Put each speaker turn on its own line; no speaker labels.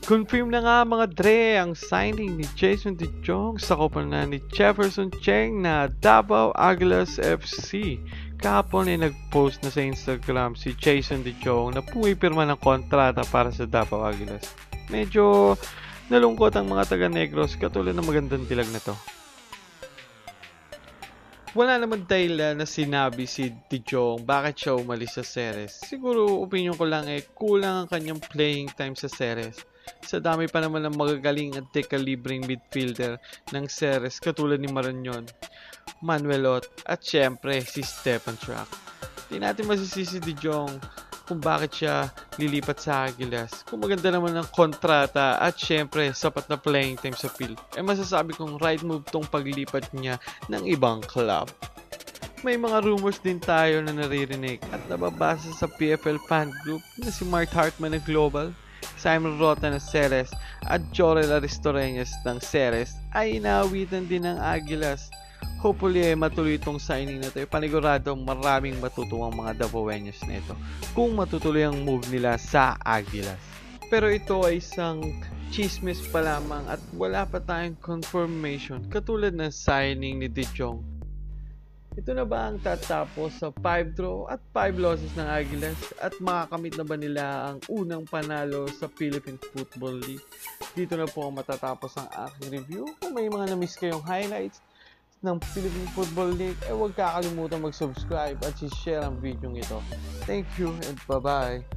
Confirm na nga mga Dre ang signing ni Jason De Jong sa koponan ni Jefferson Cheng na Davao Aguilas FC. Kahapon ay nag-post na sa Instagram si Jason De Jong na pumipirma ng kontrata para sa Davao Aguilas. Medyo nalungkot ang mga taga-Negros katulad ng magandang dilag na to. Wala naman dahilan na sinabi si De Jong bakit siya umalis sa Ceres. Siguro opinion ko lang kulang ang kanyang playing time sa Ceres. Sa dami pa naman ng magagaling at dekalibreng midfielder ng Ceres katulad ni Marañon, Manuelot at syempre si Stephen Track. Di natin masisisi De Jong kung bakit siya lilipat sa Aguilas. Kung maganda naman ang kontrata at syempre sapat na playing time sa field, masasabi kong right move tong paglipat niya ng ibang club. May mga rumors din tayo na naririnig at nababasa sa PFL fan group na si Mark Hartman ng Global, Simon Rota ng Ceres at Jorel Aristoreñas ng Ceres ay inaawitan din ng Aguilas. Hopefully matuloy itong signing na ito. Panigurado maraming matutuwang mga Davaoeños na ito kung matutuloy ang move nila sa Aguilas. Pero ito ay isang chismis pa lamang at wala pa tayong confirmation katulad ng signing ni De Jong. Ito na ba ang tatapos sa 5 draw at 5 losses ng Aguilas at makakamit na ba nila ang unang panalo sa Philippine Football League? Dito na po matatapos ang aking review. Kung may mga na-miss kayong highlights ng Philippine Football League, huwag kakalimutan mag-subscribe at share ang video ito. Thank you and bye-bye!